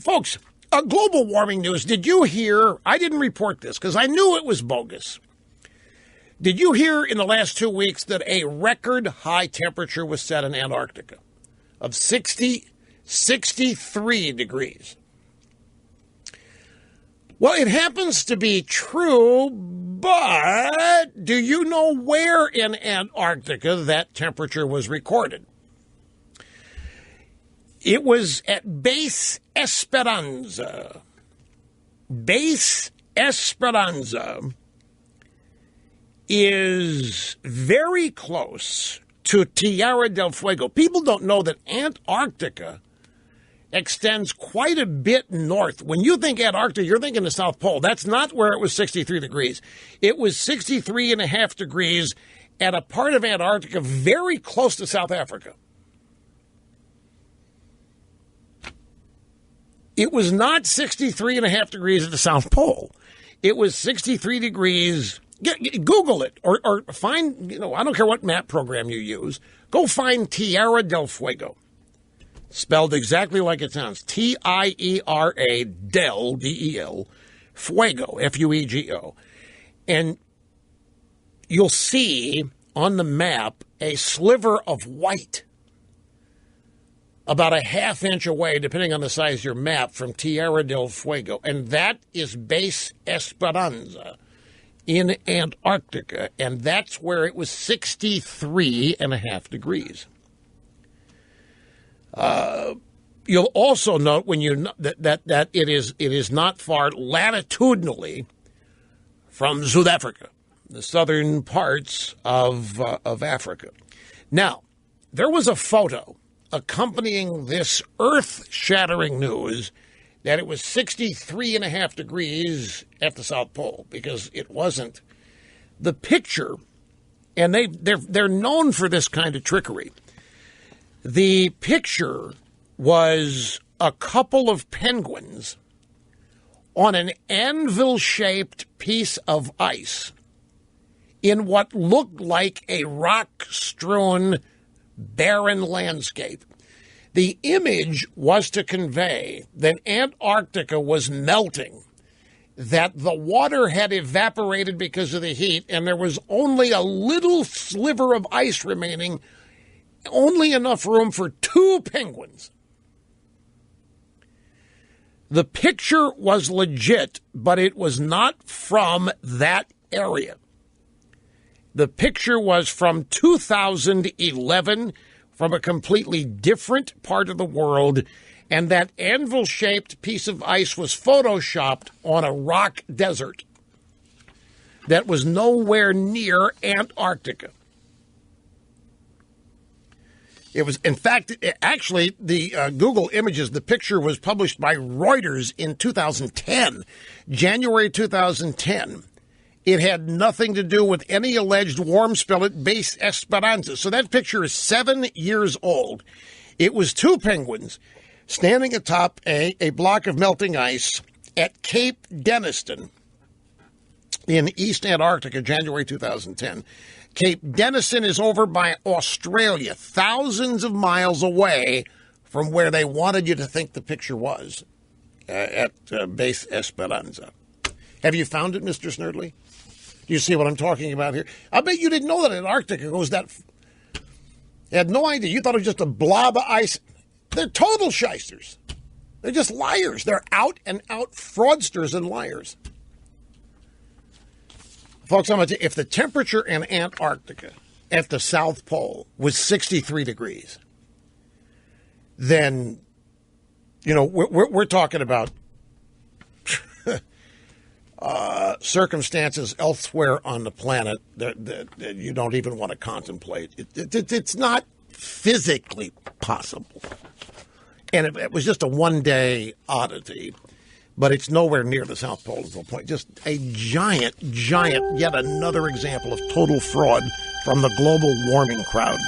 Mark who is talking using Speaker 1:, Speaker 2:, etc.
Speaker 1: Folks, global warming news. Did you hear? I didn't report this because I knew it was bogus. Did you hear in the last 2 weeks that a record high temperature was set in Antarctica of 63 degrees? Well, it happens to be true, but do you know where in Antarctica that temperature was recorded? It was at Base Esperanza. Base Esperanza is very close to Tierra del Fuego. People don't know that Antarctica extends quite a bit north. When you think Antarctica, you're thinking the South Pole. That's not where it was 63 degrees. It was 63.5 degrees at a part of Antarctica very close to South Africa. It was not 63.5 degrees at the South Pole. It was 63 degrees. Google it or find, I don't care what map program you use. Go find Tierra del Fuego. Spelled exactly like it sounds. T-I-E-R-A, del, D-E-L, Fuego, F-U-E-G-O. And you'll see on the map a sliver of white about a half inch away, depending on the size of your map, from Tierra del Fuego. And that is Base Esperanza in Antarctica. And that's where it was 63.5 degrees. You'll also note when you that it is not far latitudinally from South Africa, the southern parts of Africa. Now, there was a photo accompanying this earth-shattering news that it was 63.5 degrees at the South Pole, because it wasn't. The picture, and they're known for this kind of trickery. The picture was a couple of penguins on an anvil-shaped piece of ice in what looked like a rock-strewn barren landscape. The image was to convey that Antarctica was melting, that the water had evaporated because of the heat, and there was only a little sliver of ice remaining, only enough room for 2 penguins. The picture was legit, but it was not from that area. The picture was from 2011, from a completely different part of the world, and that anvil-shaped piece of ice was photoshopped on a rock desert that was nowhere near Antarctica. It was, in fact, actually, the Google Images, the picture was published by Reuters in 2010, January 2010. It had nothing to do with any alleged warm spell at Base Esperanza. So that picture is 7 years old. It was 2 penguins standing atop a block of melting ice at Cape Denniston in East Antarctica, January 2010. Cape Denniston is over by Australia, thousands of miles away from where they wanted you to think the picture was, at Base Esperanza. Have you found it, Mr. Snerdley? Do you see what I'm talking about here? I bet you didn't know that Antarctica goes that... You had no idea. You thought it was just a blob of ice. They're total shysters. They're just liars. They're out-and-out fraudsters and liars. Folks, I'm going to tell you, if the temperature in Antarctica at the South Pole was 63 degrees, then, we're talking about circumstances elsewhere on the planet that you don't even want to contemplate. It's not physically possible. And it was just a one-day oddity. But it's nowhere near the South Pole is the point. Just a giant, yet another example of total fraud from the global warming crowd.